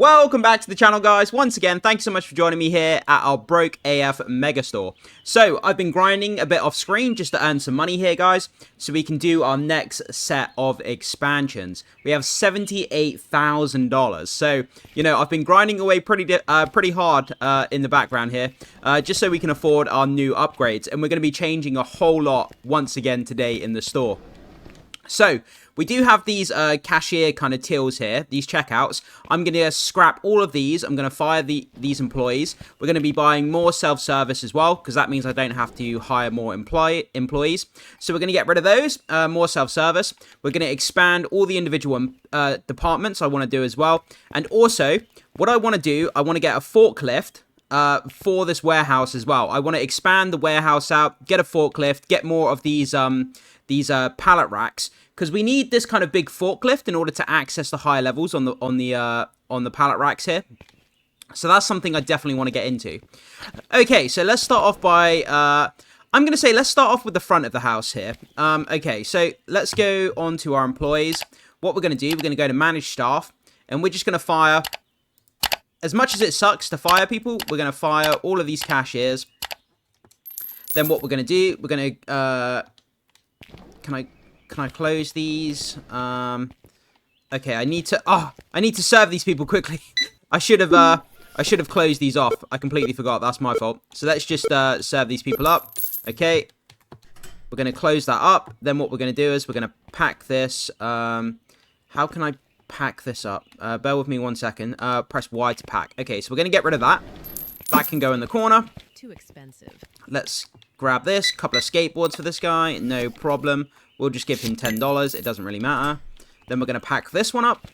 Welcome back to the channel, guys. Once again, thanks so much for joining me here at our Broke AF Megastore. So, I've been grinding a bit off screen just to earn some money here, guys, so we can do our next set of expansions. We have $78,000. So, you know, I've been grinding away pretty hard in the background here, just so we can afford our new upgrades. And we're going to be changing a whole lot once again today in the store. So, we do have these cashier kind of tills here, these checkouts. I'm going to scrap all of these. I'm going to fire these employees. We're going to be buying more self-service as well, because that means I don't have to hire more employees. So we're going to get rid of those, more self-service. We're going to expand all the individual departments I want to do as well. And also, what I want to do, I want to get a forklift for this warehouse as well. I want to expand the warehouse out, get a forklift, get more of these pallet racks, because we need this kind of big forklift in order to access the higher levels on the pallet racks here. So that's something I definitely want to get into. Okay, so let's start off by I'm going to say let's start off with the front of the house here. Okay, so let's go on to our employees. What we're going to do, we're going to go to manage staff, and we're just going to fire, as much as it sucks to fire people, we're going to fire all of these cashiers. Then what we're going to do, we're going to Can I close these? Okay, I need to serve these people quickly. I should have closed these off. I completely forgot. That's my fault. So let's just serve these people up. Okay. We're going to close that up. Then what we're going to do is we're going to pack this. How can I pack this up? Bear with me one second. Press Y to pack. Okay, so we're going to get rid of that. That can go in the corner. Too expensive. Let's grab this. Couple of skateboards for this guy. No problem. We'll just give him $10. It doesn't really matter. Then we're going to pack this one up.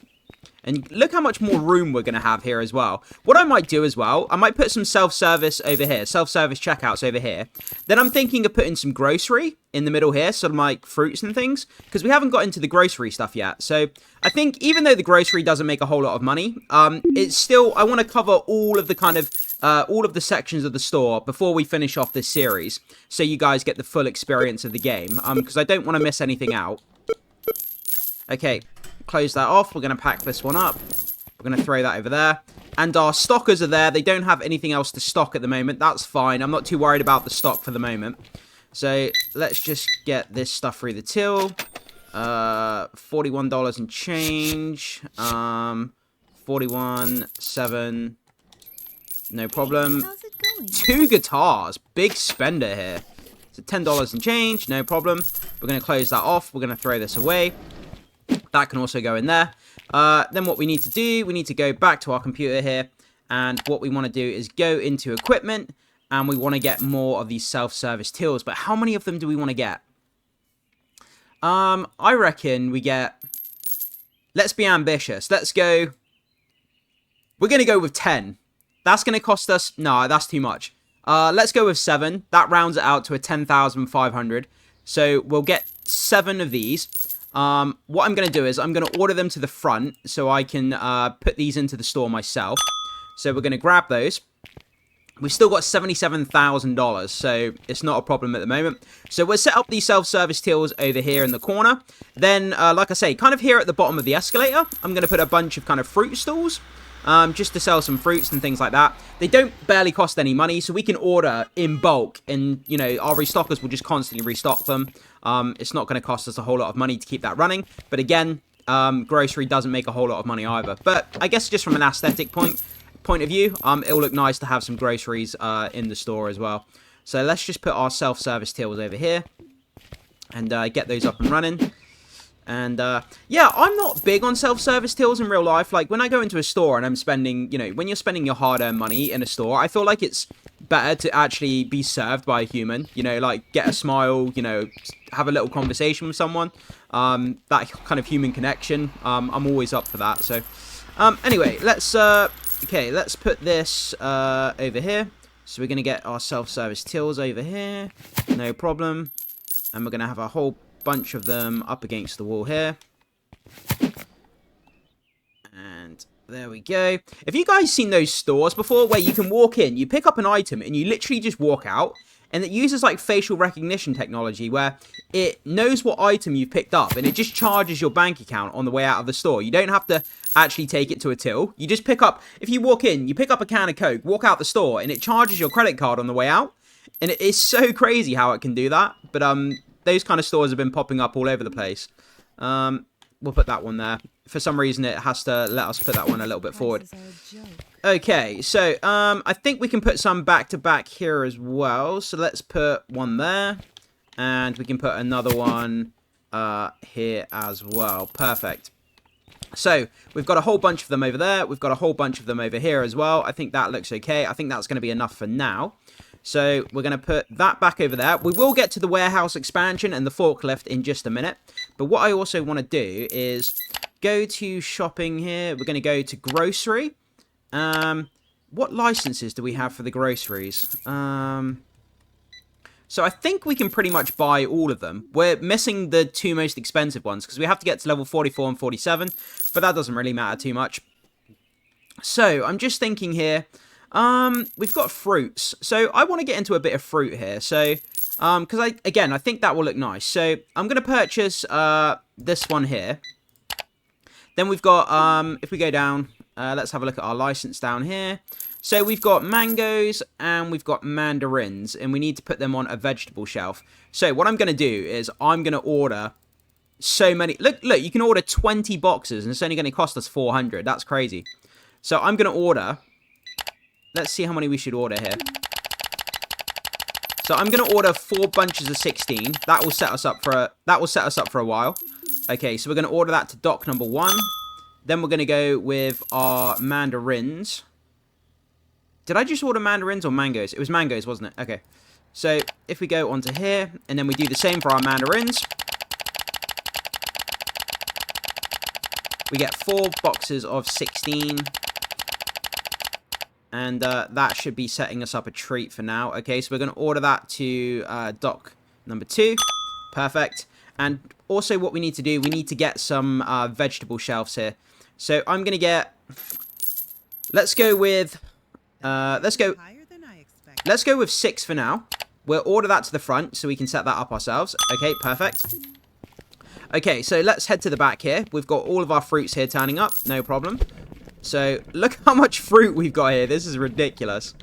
And look how much more room we're going to have here as well. What I might do as well, I might put some self-service over here. Self-service checkouts over here. Then I'm thinking of putting some grocery in the middle here. Some like fruits and things. Because we haven't got into the grocery stuff yet. So I think even though the grocery doesn't make a whole lot of money, it's still, I want to cover all of the kind of all of the sections of the store before we finish off this series, so you guys get the full experience of the game, because I don't want to miss anything out. Okay, close that off. We're going to pack this one up. We're going to throw that over there. And our stockers are there. They don't have anything else to stock at the moment. That's fine. I'm not too worried about the stock for the moment. So let's just get this stuff through the till. $41 and change. 41.7. No problem. How's it going? 2 guitars. Big spender here. So $10 and change. No problem. We're going to close that off. We're going to throw this away. That can also go in there. Then what we need to do, we need to go back to our computer here. And what we want to do is go into equipment. And we want to get more of these self-service tills. But how many of them do we want to get? I reckon we get... Let's be ambitious. Let's go... We're going to go with 10. That's going to cost us... No, that's too much. Let's go with 7. That rounds it out to a 10,500. So we'll get 7 of these. What I'm going to do is I'm going to order them to the front so I can put these into the store myself. So we're going to grab those. We've still got $77,000, so it's not a problem at the moment. So we'll set up these self-service tills over here in the corner. Then, like I say, kind of here at the bottom of the escalator, I'm going to put a bunch of kind of fruit stalls. Just to sell some fruits and things like that. They don't barely cost any money, so we can order in bulk, and, you know, our restockers will just constantly restock them. It's not going to cost us a whole lot of money to keep that running, but again, grocery doesn't make a whole lot of money either. But I guess just from an aesthetic point of view, it'll look nice to have some groceries in the store as well. So let's just put our self-service tills over here, and get those up and running. And, yeah, I'm not big on self-service tills in real life. Like, when I go into a store and I'm spending, you know, when you're spending your hard-earned money in a store, I feel like it's better to actually be served by a human. You know, like, get a smile, you know, have a little conversation with someone. That kind of human connection, I'm always up for that. So, anyway, let's put this, over here. So we're going to get our self-service tills over here. No problem. And we're going to have a whole bunch of them up against the wall here. And there we go. Have you guys seen those stores before where you can walk in, you pick up an item, and you literally just walk out, and it uses like facial recognition technology where it knows what item you've picked up, and it just charges your bank account on the way out of the store. You don't have to actually take it to a till. You just pick up, if you walk in, you pick up a can of Coke, walk out the store, and it charges your credit card on the way out. And it is so crazy how it can do that. But those kind of stores have been popping up all over the place. We'll put that one there. For some reason, it has to let us put that one a little bit forward. Okay, so I think we can put some back to back here as well. So let's put one there. And we can put another one here as well. Perfect. So we've got a whole bunch of them over there. We've got a whole bunch of them over here as well. I think that looks okay. I think that's going to be enough for now. So we're going to put that back over there. We will get to the warehouse expansion and the forklift in just a minute. But what I also want to do is go to shopping here. We're going to go to grocery. What licenses do we have for the groceries? So I think we can pretty much buy all of them. We're missing the two most expensive ones because we have to get to level 44 and 47. But that doesn't really matter too much. So I'm just thinking here. We've got fruits. So I want to get into a bit of fruit here. So, because I think that will look nice. So I'm going to purchase, this one here. Then we've got, if we go down, let's have a look at our license down here. So we've got mangoes and we've got mandarins, and we need to put them on a vegetable shelf. So what I'm going to do is I'm going to order so many. Look, you can order 20 boxes and it's only going to cost us 400. That's crazy. So I'm going to order. Let's see how many we should order here. So I'm going to order 4 bunches of 16. That will set us up for a while. Okay, so we're going to order that to dock number 1. Then we're going to go with our mandarins. Did I just order mandarins or mangoes? It was mangoes, wasn't it? Okay. So if we go onto here, and then we do the same for our mandarins. We get 4 boxes of 16. And that should be setting us up a treat for now. Okay, so we're going to order that to dock number 2. Perfect. And also what we need to do, we need to get some vegetable shelves here. So I'm going to get... Let's go with... Let's go with 6 for now. We'll order that to the front so we can set that up ourselves. Okay, perfect. Okay, so let's head to the back here. We've got all of our fruits here turning up. No problem. So, look how much fruit we've got here. This is ridiculous.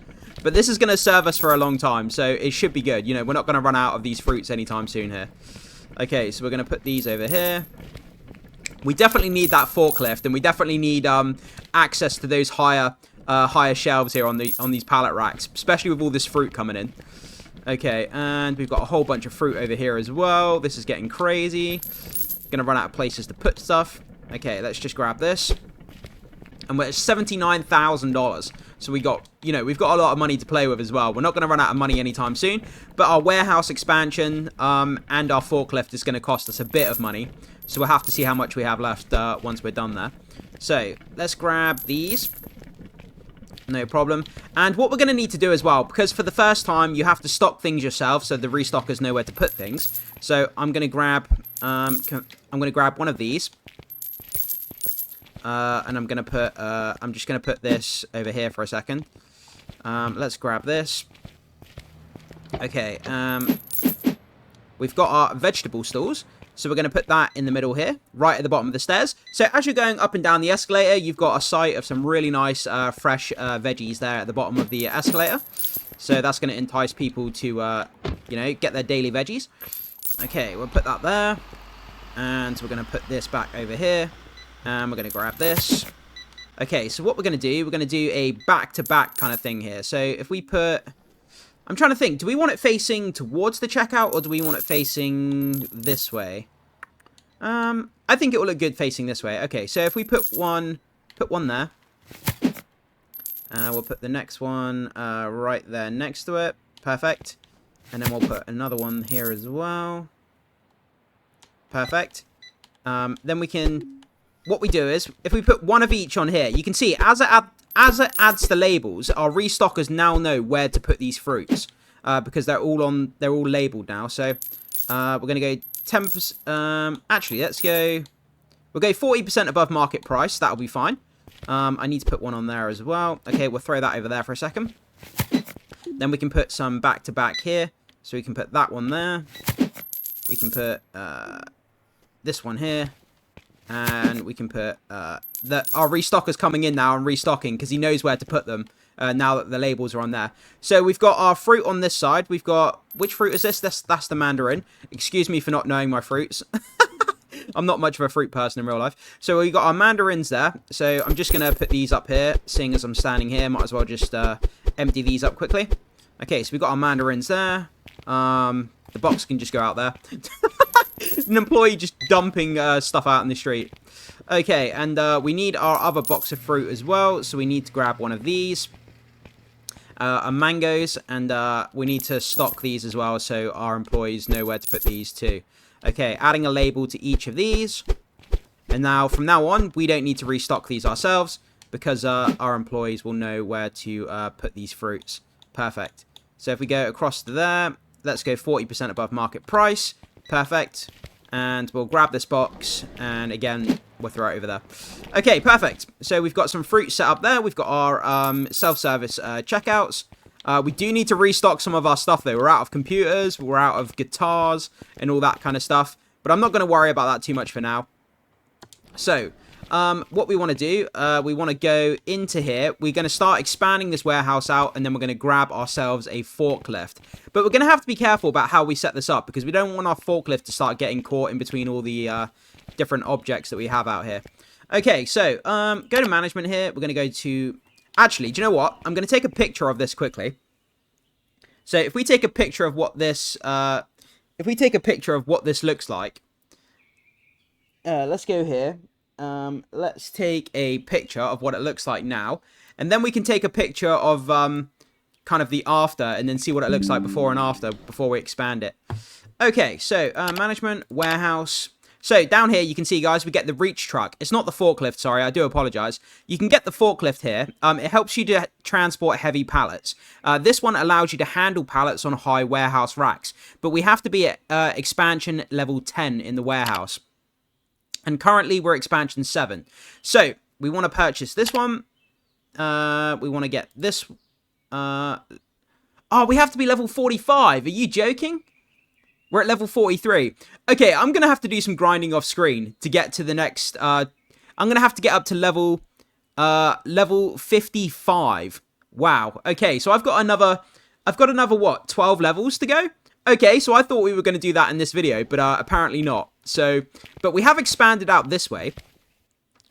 But this is going to serve us for a long time, so it should be good. You know, we're not going to run out of these fruits anytime soon here. Okay, so we're going to put these over here. We definitely need that forklift, and we definitely need access to those higher shelves here on these pallet racks, especially with all this fruit coming in. Okay, and we've got a whole bunch of fruit over here as well. This is getting crazy. Going to run out of places to put stuff. Okay, let's just grab this. And we're at $79,000. So we've got a lot of money to play with as well. We're not going to run out of money anytime soon. But our warehouse expansion and our forklift is going to cost us a bit of money. So we'll have to see how much we have left once we're done there. So let's grab these. No problem. And what we're going to need to do as well, because for the first time you have to stock things yourself, so the restockers know where to put things. So I'm going to grab one of these. And I'm gonna put, I'm just gonna put this over here for a second. Let's grab this. Okay, we've got our vegetable stalls. So we're gonna put that in the middle here, right at the bottom of the stairs. So as you're going up and down the escalator, you've got a sight of some really nice, fresh veggies there at the bottom of the escalator. So that's gonna entice people to, get their daily veggies. Okay, we'll put that there. And we're gonna put this back over here. And we're going to grab this. Okay, so what we're going to do a back-to-back kind of thing here. So if we put... I'm trying to think. Do we want it facing towards the checkout, or do we want it facing this way? I think it will look good facing this way. Okay, so if we put one there. We'll put the next one right there next to it. Perfect. And then we'll put another one here as well. Perfect. Then we can... What we do is, if we put one of each on here, you can see, as it adds the labels, our restockers now know where to put these fruits. Because they're all labeled now. So, we're going to go 10%, actually, we'll go 40% above market price. That'll be fine. I need to put one on there as well. Okay, we'll throw that over there for a second. Then we can put some back-to-back here. So we can put that one there. We can put this one here. And we can put our restocker's coming in now and restocking because he knows where to put them now that the labels are on there. So we've got our fruit on this side. We've got, which fruit is this? That's the mandarin. Excuse me for not knowing my fruits. I'm not much of a fruit person in real life. So we've got our mandarins there. So I'm just going to put these up here. Seeing as I'm standing here, might as well just empty these up quickly. Okay, so we've got our mandarins there. The box can just go out there. An employee just dumping stuff out in the street. Okay, and we need our other box of fruit as well. So we need to grab one of these. Mangoes. And we need to stock these as well so our employees know where to put these too. Okay, adding a label to each of these. And now, from now on, we don't need to restock these ourselves because our employees will know where to put these fruits. Perfect. So if we go across to there, let's go 40% above market price. Perfect. And we'll grab this box, and again, we'll throw it over there. Okay, perfect. So we've got some fruit set up there. We've got our self-service checkouts. We do need to restock some of our stuff, though. We're out of computers, we're out of guitars, and all that kind of stuff. But I'm not going to worry about that too much for now. So, what we want to do, we want to go into here. We're going to start expanding this warehouse out, and then we're going to grab ourselves a forklift. But we're going to have to be careful about how we set this up, because we don't want our forklift to start getting caught in between all the different objects that we have out here. Okay, so, go to management here. We're going to go to... Actually, do you know what? I'm going to take a picture of this quickly. So, if we take a picture of what this... looks like... let's go here. Let's take a picture of what it looks like now. And then we can take a picture of kind of the after and then see what it looks like before and after before we expand it. Okay, so management, warehouse. So down here you can see, guys, we get the reach truck. It's not the forklift, sorry, I do apologize. You can get the forklift here. It helps you to transport heavy pallets. This one allows you to handle pallets on high warehouse racks. But we have to be at expansion level 10 in the warehouse. And currently, we're expansion 7. So, we want to purchase this one. We want to get this. Oh, we have to be level 45. Are you joking? We're at level 43. Okay, I'm going to have to do some grinding off screen to get to the next... I'm going to have to get up to level 55. Wow. Okay, so I've got another, what, 12 levels to go? Okay, so I thought we were going to do that in this video, but apparently not. So, but we have expanded out this way.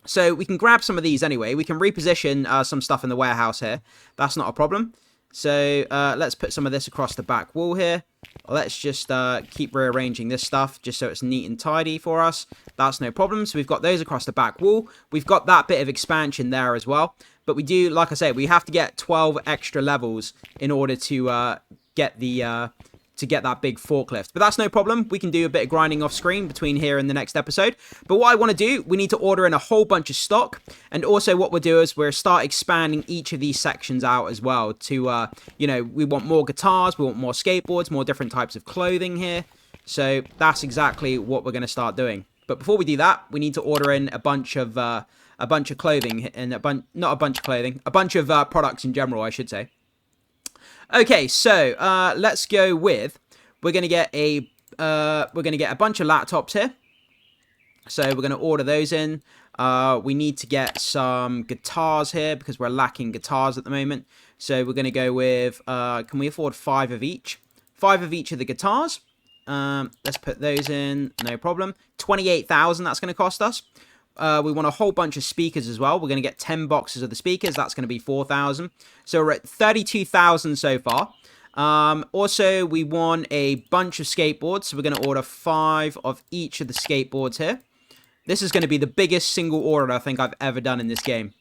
So we can grab some of these anyway. We can reposition some stuff in the warehouse here. That's not a problem. So let's put some of this across the back wall here. Let's just keep rearranging this stuff just so it's neat and tidy for us. That's no problem. So we've got those across the back wall. We've got that bit of expansion there as well. But we do, like I say, we have to get 12 extra levels in order to get the... to get that big forklift. But that's no problem. We can do a bit of grinding off screen between here and the next episode. But what I want to do, we need to order in a whole bunch of stock. And also what we'll do is we'll start expanding each of these sections out as well to, you know, we want more guitars, we want more skateboards, more different types of clothing here. So that's exactly what we're going to start doing. But before we do that, we need to order in a bunch of clothing and a bunch of products in general, I should say. Okay, so let's go with. We're gonna get a bunch of laptops here. So we're gonna order those in. We need to get some guitars here because we're lacking guitars at the moment. So we're gonna go with. Can we afford 5 of each? 5 of each of the guitars. Let's put those in. No problem. 28,000. That's gonna cost us. We want a whole bunch of speakers as well. We're going to get 10 boxes of the speakers. That's going to be 4,000. So we're at 32,000 so far. Also, we want a bunch of skateboards. So we're going to order 5 of each of the skateboards here. This is going to be the biggest single order I think I've ever done in this game.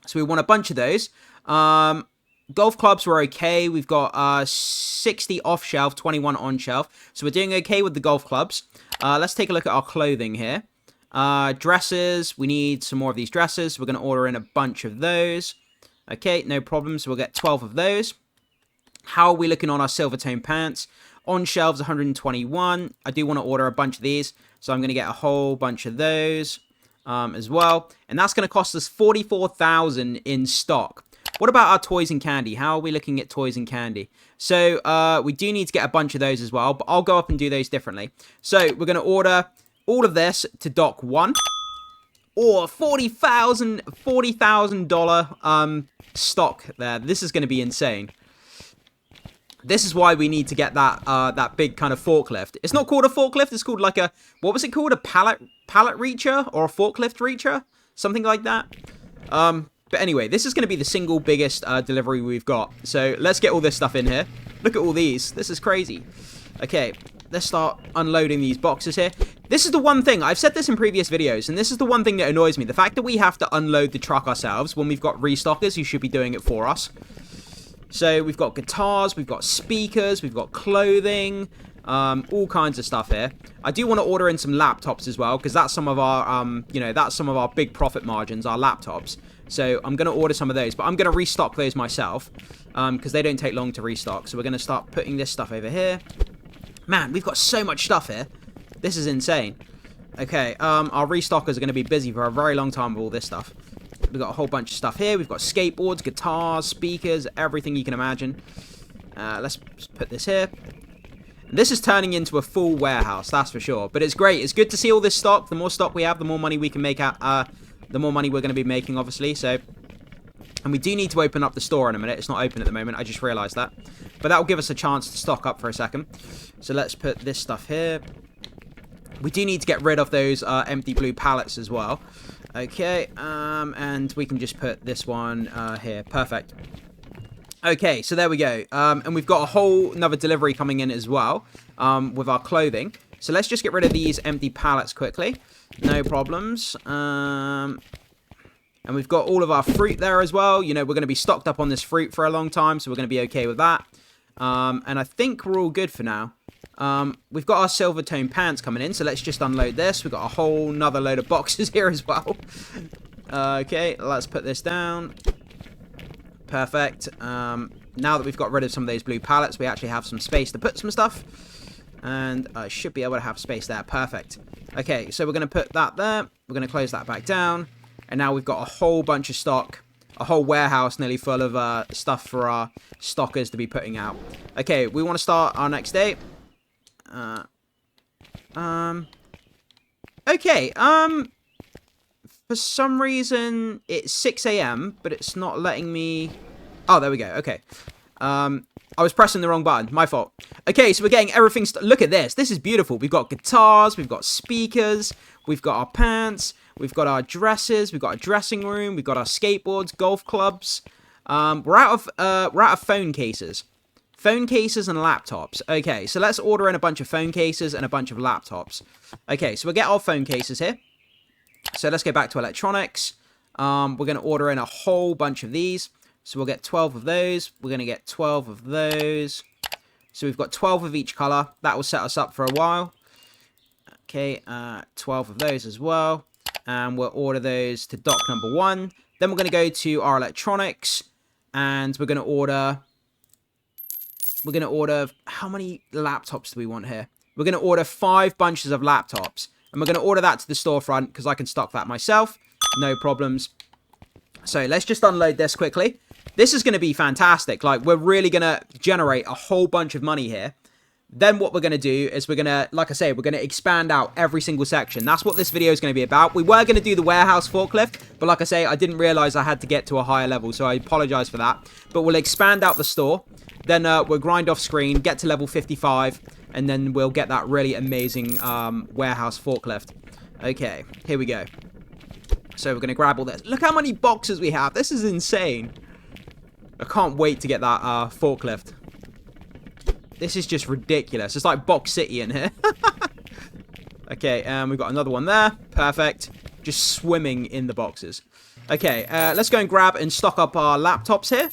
So we want a bunch of those. Golf clubs were okay. We've got 60 off shelf, 21 on shelf. So we're doing okay with the golf clubs. Let's take a look at our clothing here. Dresses, we need some more of these dresses. We're going to order in a bunch of those. Okay, no problem. So we'll get 12 of those. How are we looking on our silver tone pants? On shelves, 121. I do want to order a bunch of these. So I'm going to get a whole bunch of those as well. And that's going to cost us 44,000 in stock. What about our toys and candy? How are we looking at toys and candy? So we do need to get a bunch of those as well, but I'll go up and do those differently. So we're going to order all of this to dock 1. Or $40,000 stock there. This is going to be insane. This is why we need to get that that big kind of forklift. It's not called a forklift. It's called like a, what was it called? A pallet reacher or a forklift reacher? Something like that. But anyway, this is going to be the single biggest delivery we've got. So let's get all this stuff in here. Look at all these. This is crazy. Okay, let's start unloading these boxes here. This is the one thing, I've said this in previous videos, and this is the one thing that annoys me. The fact that we have to unload the truck ourselves when we've got restockers who should be doing it for us. So we've got guitars, we've got speakers, we've got clothing, all kinds of stuff here. I do want to order in some laptops as well, because that's some of our, you know, that's some of our big profit margins, our laptops. So I'm going to order some of those, but I'm going to restock those myself, because they don't take long to restock. So we're going to start putting this stuff over here. Man, we've got so much stuff here. This is insane. Okay, our restockers are going to be busy for a very long time with all this stuff. We've got a whole bunch of stuff here. We've got skateboards, guitars, speakers, everything you can imagine. Let's put this here. This is turning into a full warehouse, that's for sure. But it's great. It's good to see all this stock. The more stock we have, the more money we can make out. The more money we're going to be making, obviously. So, and we do need to open up the store in a minute. It's not open at the moment. I just realized that. But that will give us a chance to stock up for a second. So let's put this stuff here. We do need to get rid of those empty blue pallets as well. Okay, and we can just put this one here. Perfect. Okay, so there we go. And we've got a whole another delivery coming in as well with our clothing. So let's just get rid of these empty pallets quickly. No problems. And we've got all of our fruit there as well. You know, we're going to be stocked up on this fruit for a long time, so we're going to be okay with that. And I think we're all good for now. We've got our silver tone pants coming in, so let's just unload this. We've got a whole nother load of boxes here as well. Okay, let's put this down. Perfect. Now that we've got rid of some of those blue pallets, we actually have some space to put some stuff. And I should be able to have space there. Perfect. Okay, so we're going to put that there. We're going to close that back down. And now we've got a whole bunch of stock. A whole warehouse nearly full of stuff for our stockers to be putting out. Okay, we want to start our next day. Okay, for some reason, it's 6 AM, but it's not letting me... Oh, there we go, okay. I was pressing the wrong button, my fault. Okay, so we're getting everything... Look at this, this is beautiful. We've got guitars, we've got speakers, we've got our pants, we've got our dresses, we've got a dressing room, we've got our skateboards, golf clubs. We're out of phone cases. Phone cases and laptops. Okay, so let's order in a bunch of phone cases and a bunch of laptops. Okay, so we'll get our phone cases here. So let's go back to electronics. We're going to order in a whole bunch of these. So we'll get 12 of those. We're going to get 12 of those. So we've got 12 of each color. That will set us up for a while. Okay, 12 of those as well. And we'll order those to dock number 1. Then we're going to go to our electronics. And we're going to order... how many laptops do we want here? We're going to order 5 bunches of laptops. And we're going to order that to the storefront because I can stock that myself. No problems. So let's just unload this quickly. This is going to be fantastic. Like, we're really going to generate a whole bunch of money here. Then what we're going to do is we're going to, like I say, we're going to expand out every single section. That's what this video is going to be about. We were going to do the warehouse forklift, but like I say, I didn't realize I had to get to a higher level, so I apologize for that. But we'll expand out the store. Then we'll grind off screen, get to level 55, and then we'll get that really amazing warehouse forklift. Okay, here we go. So we're going to grab all this. Look how many boxes we have. This is insane. I can't wait to get that forklift. This is just ridiculous. It's like Box City in here. Okay, we've got another one there. Perfect. Just swimming in the boxes. Okay, let's go and grab and stock up our laptops here.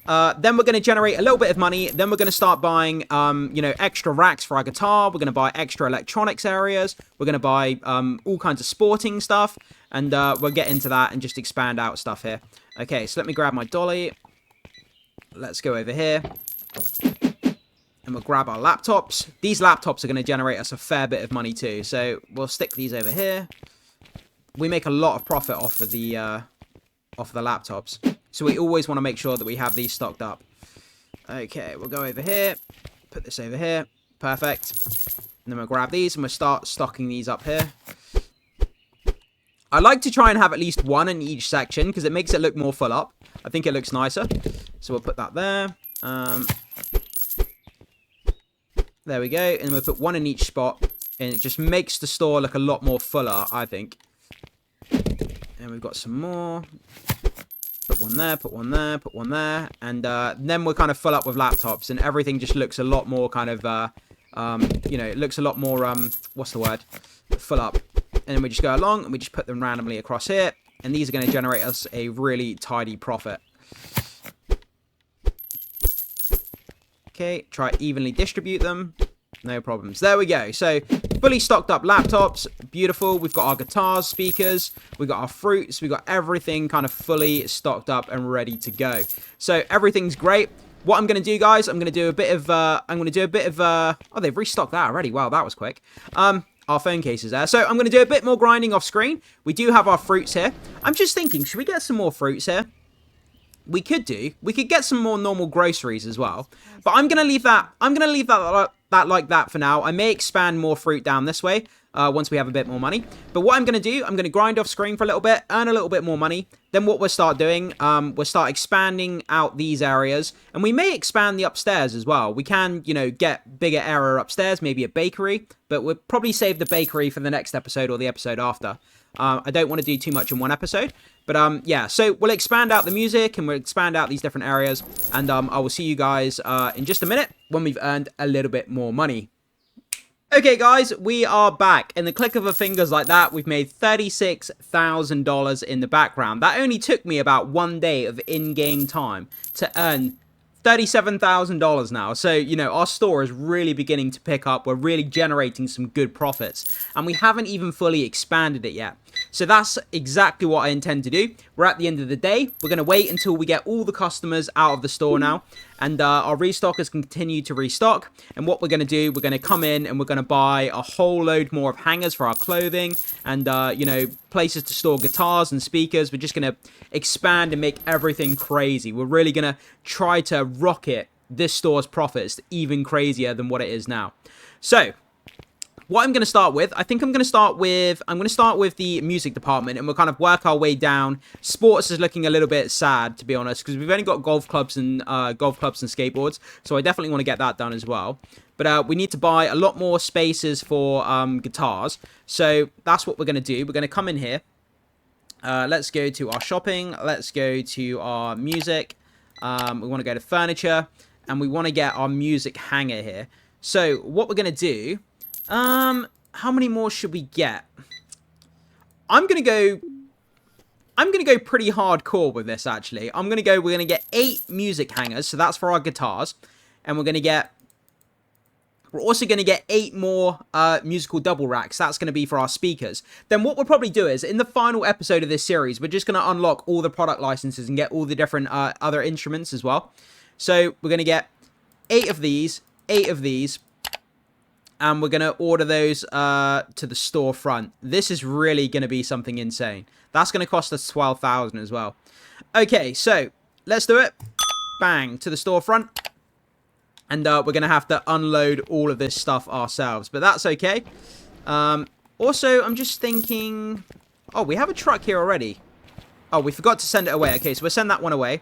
Then we're going to generate a little bit of money. Then we're going to start buying, you know, extra racks for our guitar. We're going to buy extra electronics areas. We're going to buy all kinds of sporting stuff. And we'll get into that and just expand out stuff here. Okay, so let me grab my dolly. Let's go over here. And we'll grab our laptops. These laptops are going to generate us a fair bit of money too. So we'll stick these over here. We make a lot of profit off of the laptops. So we always want to make sure that we have these stocked up. Okay, we'll go over here. Put this over here. Perfect. And then we'll grab these and we'll start stocking these up here. I like to try and have at least one in each section because it makes it look more full up. I think it looks nicer. So we'll put that there. There we go. And we'll put one in each spot. And it just makes the store look a lot more fuller, I think. And we've got some more. Put one there, put one there, put one there. And then we're kind of full up with laptops. And everything just looks a lot more kind of, you know, it looks a lot more, what's the word? Full up. And then we just go along and we just put them randomly across here. And these are going to generate us a really tidy profit. Okay, try evenly distribute them. No problems. There we go. So, fully stocked up laptops. Beautiful. We've got our guitars, speakers. We've got our fruits. We've got everything kind of fully stocked up and ready to go. So, everything's great. What I'm going to do, guys, I'm going to do a bit of, oh, they've restocked that already. Wow, that was quick. Our phone cases there. So, I'm going to do a bit more grinding off screen. We do have our fruits here. I'm just thinking, should we get some more fruits here? We could do. We could get some more normal groceries as well. But I'm going to leave that. I'm going to leave that like that for now. I may expand more fruit down this way once we have a bit more money. But what I'm going to do, I'm going to grind off screen for a little bit, earn a little bit more money. Then what we'll start doing, we'll start expanding out these areas. And we may expand the upstairs as well. We can, you know, get bigger area upstairs, maybe a bakery. But we'll probably save the bakery for the next episode or the episode after. I don't want to do too much in one episode. But, yeah, so we'll expand out the music and we'll expand out these different areas. And I will see you guys in just a minute when we've earned a little bit more money. Okay, guys, we are back. In the click of a fingers like that, we've made $36,000 in the background. That only took me about 1 day of in-game time to earn $37,000 now. So, you know, our store is really beginning to pick up. We're really generating some good profits. And we haven't even fully expanded it yet. So that's exactly what I intend to do. We're at the end of the day. We're going to wait until we get all the customers out of the store now. And our restockers continue to restock. And what we're going to do, we're going to come in and we're going to buy a whole load more of hangers for our clothing. And, you know, places to store guitars and speakers. We're just going to expand and make everything crazy. We're really going to try to rocket this store's profits even crazier than what it is now. So, what I'm going to start with, I think I'm going to start with the music department, and we'll kind of work our way down. Sports is looking a little bit sad, to be honest, because we've only got golf clubs and skateboards, so I definitely want to get that done as well. But we need to buy a lot more spaces for guitars, so that's what we're going to do. We're going to come in here. Let's go to our shopping. Let's go to our music. We want to go to furniture, and we want to get our music hanger here. So what we're going to do. How many more should we get? I'm gonna go pretty hardcore with this, actually. We're gonna get 8 music hangers, so that's for our guitars. And we're also gonna get 8 more, musical double racks. That's gonna be for our speakers. Then what we'll probably do is, in the final episode of this series, we're just gonna unlock all the product licenses and get all the different, other instruments as well. So, we're gonna get 8 of these, 8 of these. And we're going to order those to the storefront. This is really going to be something insane. That's going to cost us $12,000 as well. Okay, so let's do it. Bang, to the storefront. And we're going to have to unload all of this stuff ourselves. But that's okay. Also, I'm just thinking. Oh, we have a truck here already. Oh, we forgot to send it away. Okay, so we'll send that one away.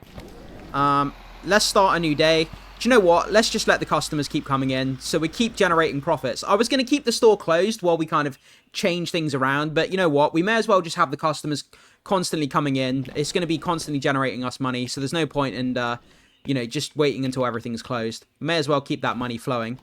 Let's start a new day. Do you know what? Let's just let the customers keep coming in so we keep generating profits. I was going to keep the store closed while we kind of change things around. But you know what? We may as well just have the customers constantly coming in. It's going to be constantly generating us money. So there's no point in, you know, just waiting until everything's closed. We may as well keep that money flowing.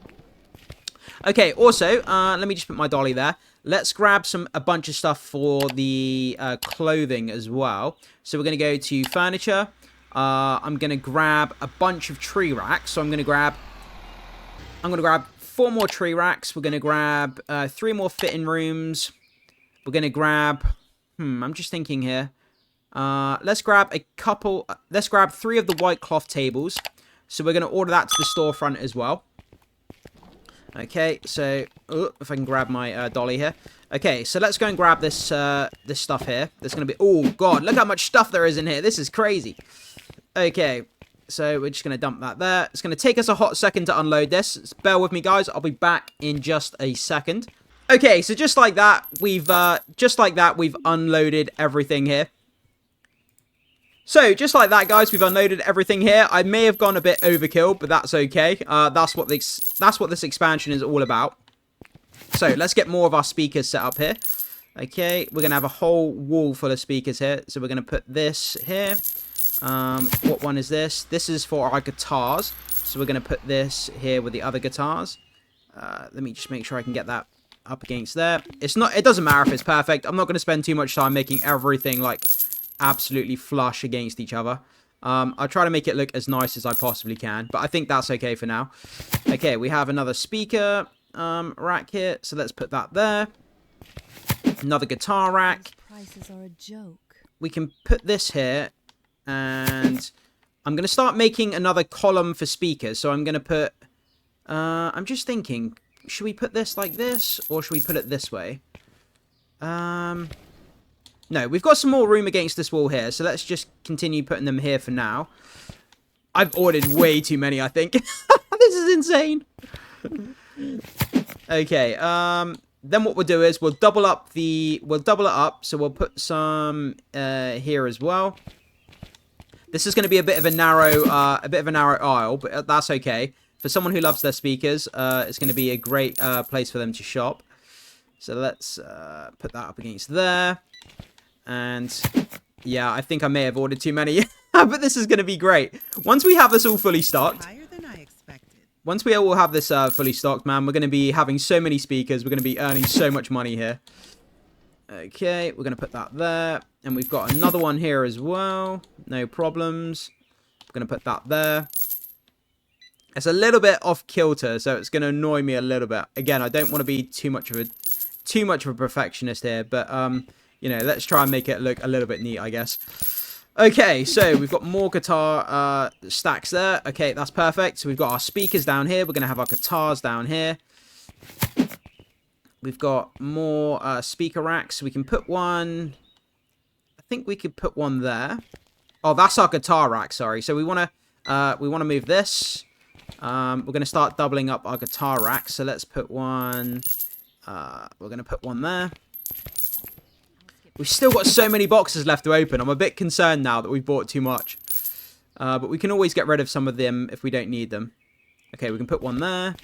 Okay, also, let me just put my dolly there. Let's grab a bunch of stuff for the clothing as well. So we're going to go to furniture. I'm going to grab a bunch of tree racks. So I'm going to grab 4 more tree racks. We're going to grab 3 more fitting rooms. We're going to grab, I'm just thinking here. Let's grab 3 of the white cloth tables. So we're going to order that to the storefront as well. Okay, so if I can grab my dolly here. Okay, so let's go and grab this this stuff here. There's going to be, oh god, look how much stuff there is in here. This is crazy. Okay, so we're just going to dump that there. It's going to take us a hot second to unload this. Bear with me, guys. I'll be back in just a second. Okay, so just like that, we've unloaded everything here. So, just like that, guys, we've unloaded everything here. I may have gone a bit overkill, but that's okay. That's what this expansion is all about. So, let's get more of our speakers set up here. Okay, we're going to have a whole wall full of speakers here. So, we're going to put this here. What one is this? This is for our guitars. So, we're going to put this here with the other guitars. Let me just make sure I can get that up against there. It doesn't matter if it's perfect. I'm not going to spend too much time making everything, like, absolutely flush against each other. I'll try to make it look as nice as I possibly can, but I think that's okay for now. Okay, we have another speaker rack here, so let's put that there. Another guitar rack. Prices are a joke. We can put this here, and I'm going to start making another column for speakers. So I'm going to put, I'm just thinking, should we put this like this, or should we put it this way? No, we've got some more room against this wall here, so let's just continue putting them here for now. I've ordered way too many, I think. This is insane. Okay, then what we'll do is we'll double it up, so we'll put some here as well. This is going to be a bit of a narrow aisle, but that's okay. For someone who loves their speakers, it's going to be a great place for them to shop. So let's put that up against there. And yeah, I think I may have ordered too many, but this is going to be great. Once we have this all fully stocked, Higher than I expected. once we all have this fully stocked, man, we're going to be having so many speakers. We're going to be earning so much money here. Okay, we're going to put that there. And we've got another one here as well. No problems. We're going to put that there. It's a little bit off kilter, so it's going to annoy me a little bit. Again, I don't want to be too much of a perfectionist here, but you know, let's try and make it look a little bit neat, I guess. Okay, so we've got more guitar stacks there. Okay, that's perfect. So we've got our speakers down here. We're going to have our guitars down here. We've got more speaker racks. We can put one... I think we could put one there. Oh, that's our guitar rack, sorry. So we want to move this. We're going to start doubling up our guitar rack. So let's put one... we're going to put one there. We've still got so many boxes left to open. I'm a bit concerned now that we've bought too much. But we can always get rid of some of them if we don't need them. Okay, we can put one there.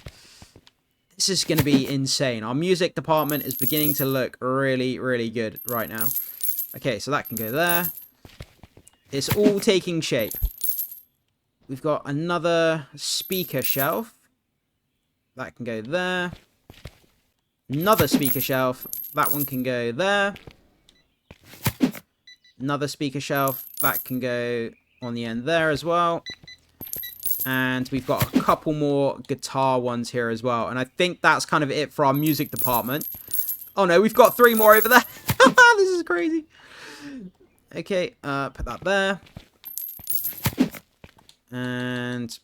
This is going to be insane. Our music department is beginning to look really, really good right now. Okay, so that can go there. It's all taking shape. We've got another speaker shelf. That can go there. Another speaker shelf. That one can go there. Another speaker shelf. That can go on the end there as well. And we've got a couple more guitar ones here as well. And I think that's kind of it for our music department. Oh no, we've got 3 more over there. This is crazy. Okay, put that there. And...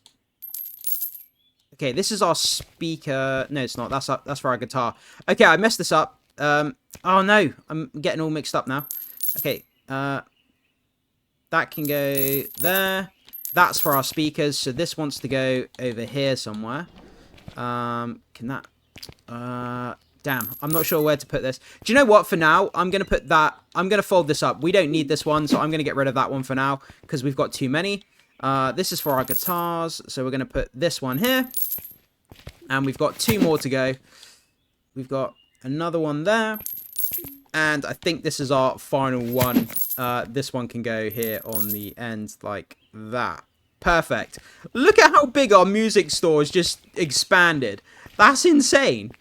okay, this is our speaker. No, it's not. That's for our guitar. Okay, I messed this up. Oh no, I'm getting all mixed up now. Okay, that can go there. That's for our speakers. So this wants to go over here somewhere. Can that... damn, I'm not sure where to put this. Do you know what? For now, I'm going to put that... I'm going to fold this up. We don't need this one, so I'm going to get rid of that one for now because we've got too many. This is for our guitars, so we're going to put this one here. And we've got 2 more to go. We've got another one there. And I think this is our final one. This one can go here on the end like that. Perfect. Look at how big our music store has just expanded. That's insane.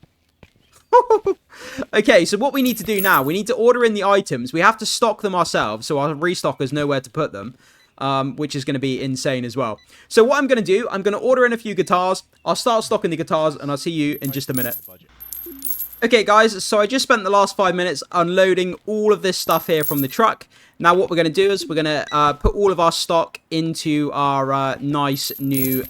Okay, so what we need to do now, we need to order in the items. We have to stock them ourselves, so our restockers know where to put them. Which is going to be insane as well. So what I'm going to do, I'm going to order in a few guitars. I'll start stocking the guitars, and I'll see you in just a minute. Okay, guys, so I just spent the last 5 minutes unloading all of this stuff here from the truck. Now what we're going to do is we're going to put all of our stock into our nice new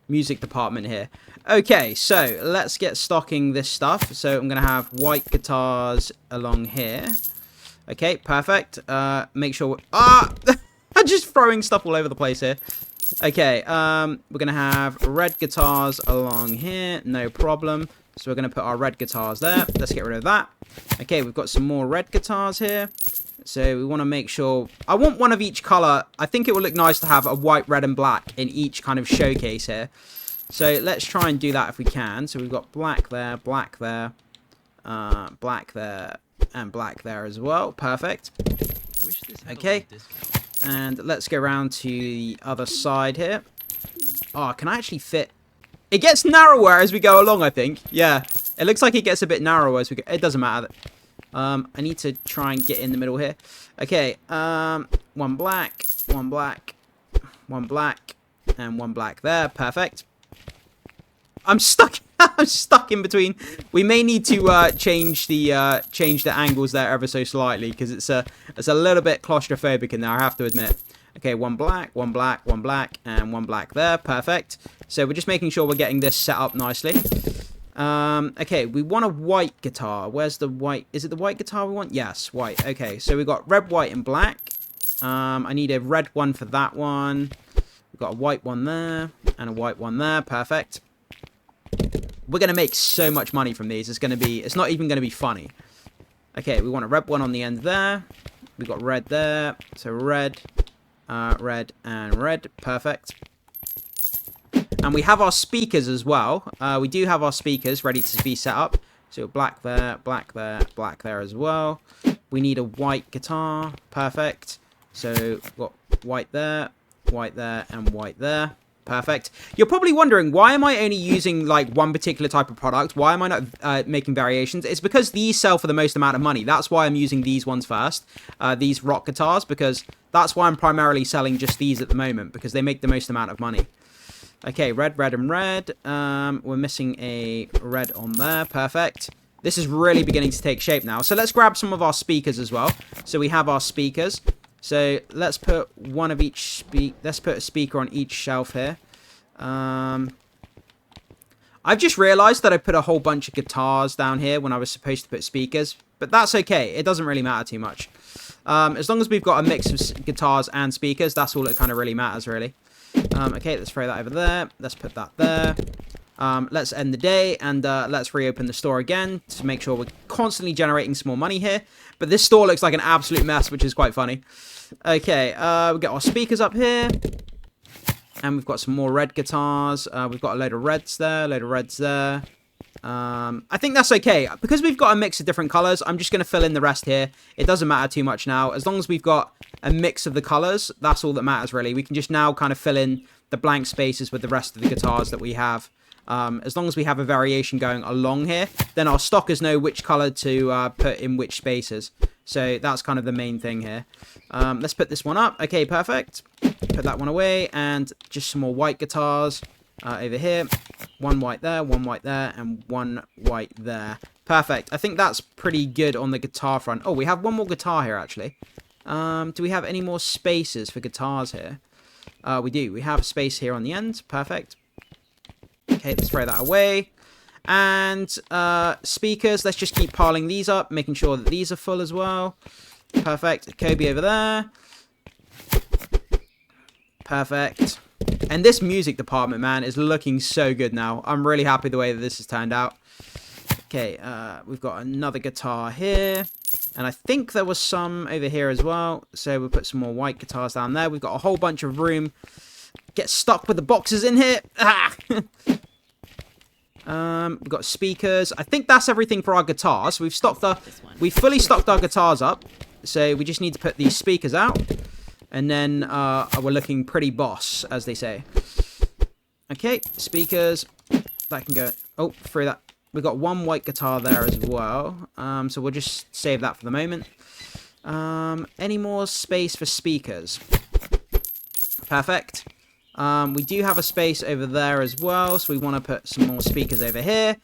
music department here. Okay, so let's get stocking this stuff. So I'm going to have white guitars along here. Okay, perfect. Make sure... Ah! I'm just throwing stuff all over the place here. Okay, we're going to have red guitars along here. No problem. So we're going to put our red guitars there. Let's get rid of that. Okay, we've got some more red guitars here. So we want to make sure... I want one of each color. I think it would look nice to have a white, red, and black in each kind of showcase here. So let's try and do that if we can. So we've got black there, black there, black there, and black there as well. Perfect. Okay. And let's go around to the other side here. Oh, can I actually fit... It gets narrower as we go along, I think. Yeah. It looks like it gets a bit narrower as we go. It doesn't matter. I need to try and get in the middle here. Okay. One black, one black, one black, and one black there. Perfect. I'm stuck. I'm stuck in between. We may need to change the angles there ever so slightly because it's a little bit claustrophobic in there, I have to admit. Okay, one black, one black, one black, and one black there. Perfect. So we're just making sure we're getting this set up nicely. Okay, we want a white guitar. Where's the white? Is it the white guitar we want? Yes, white. Okay, so we've got red, white, and black. I need a red one for that one. We've got a white one there and a white one there. Perfect. We're going to make so much money from these. It's not even going to be funny. Okay, we want a red one on the end there. We've got red there. So red, red, and red. Perfect. And we have our speakers as well. We do have our speakers ready to be set up. So black there, black there, black there as well. We need a white guitar. Perfect. So we've got white there, and white there. Perfect. You're probably wondering, why am I only using like one particular type of product? Why am I not making variations? It's because these sell for the most amount of money. That's why I'm using these ones first, these rock guitars, because that's why I'm primarily selling just these at the moment, because they make the most amount of money. Okay, red, red, and red. We're missing a red on there. Perfect. This is really beginning to take shape now. So let's grab some of our speakers as well. So we have our speakers. So let's put one of each let's put a speaker on each shelf here. I've just realized that I put a whole bunch of guitars down here when I was supposed to put speakers, but that's okay. It doesn't really matter too much. As long as we've got a mix of guitars and speakers, that's all that kind of really matters, really. Okay, let's throw that over there. Let's put that there. Let's end the day and let's reopen the store again to make sure we're constantly generating some more money here. But this store looks like an absolute mess, which is quite funny. Okay, we've got our speakers up here. And we've got some more red guitars. We've got a load of reds there, a load of reds there. I think that's okay. Because we've got a mix of different colors, I'm just going to fill in the rest here. It doesn't matter too much now. As long as we've got a mix of the colors, that's all that matters, really. We can just now kind of fill in the blank spaces with the rest of the guitars that we have. As long as we have a variation going along here, then our stockers know which color to put in which spaces. So that's kind of the main thing here. Let's put this one up. Okay, perfect. Put that one away. And just some more white guitars over here. One white there, and one white there. Perfect. I think that's pretty good on the guitar front. Oh, we have one more guitar here, actually. Do we have any more spaces for guitars here? We do. We have space here on the end. Perfect. Okay, let's throw that away. And speakers, let's just keep piling these up, making sure that these are full as well. Perfect. Kobe over there. Perfect. And this music department, man, is looking so good now. I'm really happy the way that this has turned out. Okay, we've got another guitar here. And I think there was some over here as well. So we'll put some more white guitars down there. We've got a whole bunch of room. Get stuck with the boxes in here. Ah! We've got speakers. I think that's everything for our guitars. We've fully stocked our guitars up. So we just need to put these speakers out. And then we're looking pretty boss, as they say. Okay, speakers. That can go... Oh, through that. We've got one white guitar there as well. So we'll just save that for the moment. Any more space for speakers? Perfect. We do have a space over there as well, so we want to put some more speakers over here,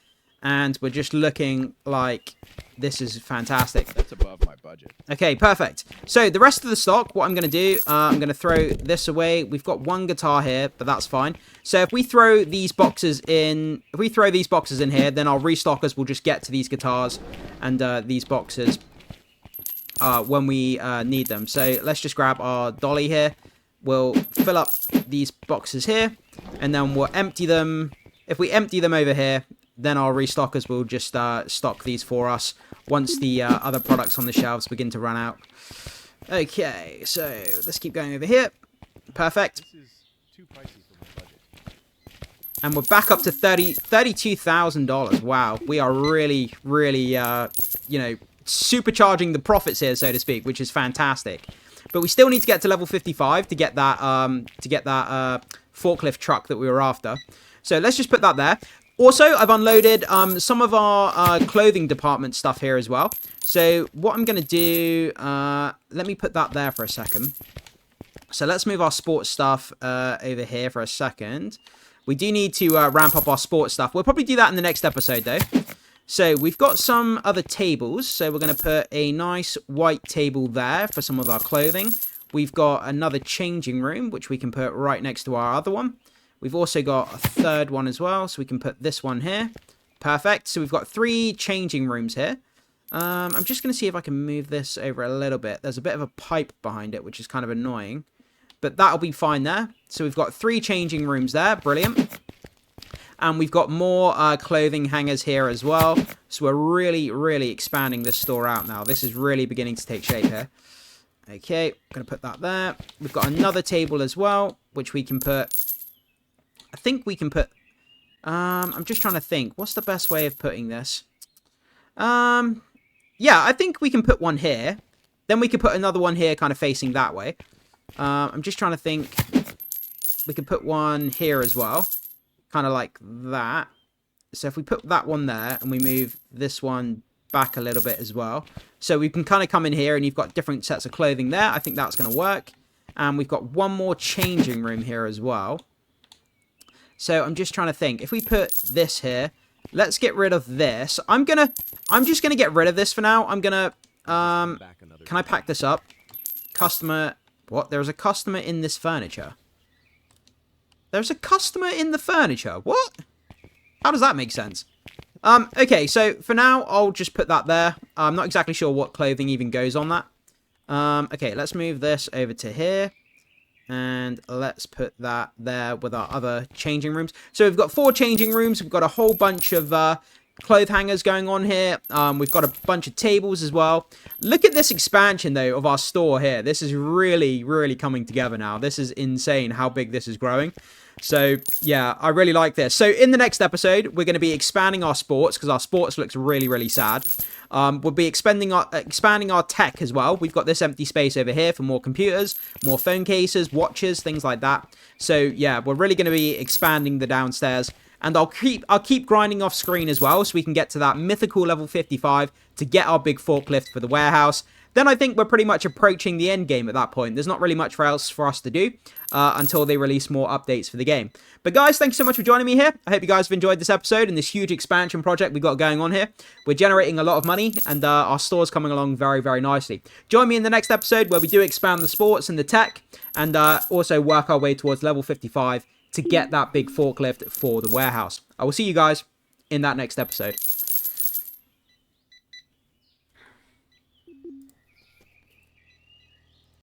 and we're just looking like this is fantastic. That's above my budget. Okay, perfect. So the rest of the stock, what I'm going to do, I'm going to throw this away. We've got one guitar here, but that's fine. So if we throw these boxes in, here, then our restockers will just get to these guitars and these boxes. when we need them. So let's just grab our dolly here. We'll fill up these boxes here, and then we'll empty them. If we empty them over here, then our restockers will just stock these for us once the other products on the shelves begin to run out. Okay, so let's keep going over here. Perfect. This is too pricey for my budget. And we're back up to $32,000. Wow, we are really, really, you know, supercharging the profits here, so to speak, which is fantastic. But we still need to get to level 55 to get that forklift truck that we were after. So let's just put that there. Also, I've unloaded some of our clothing department stuff here as well. So what I'm going to do, let me put that there for a second. So let's move our sports stuff over here for a second. We do need to ramp up our sports stuff. We'll probably do that in the next episode, though. So we've got some other tables. So we're going to put a nice white table there for some of our clothing. We've got another changing room, which we can put right next to our other one. We've also got a third one as well, so we can put this one here. Perfect. So we've got 3 changing rooms here. I'm just going to see if I can move this over a little bit. There's a bit of a pipe behind it, which is kind of annoying. But that'll be fine there. So we've got 3 changing rooms there. Brilliant. And we've got more clothing hangers here as well. So we're really, really expanding this store out now. This is really beginning to take shape here. Okay, I'm going to put that there. We've got another table as well, which we can put... I think we can put... I'm just trying to think. What's the best way of putting this? Yeah, I think we can put one here. Then we could put another one here kind of facing that way. I'm just trying to think. We could put one here as well. Kind of like that. So if we put that one there and we move this one back a little bit as well. So we can kind of come in here and you've got different sets of clothing there. I think that's going to work. And we've got one more changing room here as well. So I'm just trying to think. If we put this here, let's get rid of this. I'm just gonna get rid of this for now. I'm gonna can I pack this up? Customer, what? There's a customer in this furniture. There's a customer in the furniture. What? How does that make sense? Okay, so for now I'll just put that there. I'm not exactly sure what clothing even goes on that. Okay, let's move this over to here. And let's put that there with our other changing rooms. So we've got 4 changing rooms. We've got a whole bunch of clothes hangers going on here. We've got a bunch of tables as well. Look at this expansion, though, of our store here. This is really, really coming together now. This is insane how big this is growing. So, yeah, I really like this. So, in the next episode, we're going to be expanding our sports because our sports looks really, really sad. We'll be expanding our tech as well. We've got this empty space over here for more computers, more phone cases, watches, things like that. So, yeah, we're really going to be expanding the downstairs. And I'll keep grinding off screen as well so we can get to that mythical level 55 to get our big forklift for the warehouse. Then I think we're pretty much approaching the end game at that point. There's not really much else for us to do until they release more updates for the game. But guys, thank you so much for joining me here. I hope you guys have enjoyed this episode and this huge expansion project we've got going on here. We're generating a lot of money and our store's coming along very, very nicely. Join me in the next episode where we do expand the sports and the tech and also work our way towards level 55 to get that big forklift for the warehouse. I will see you guys in that next episode.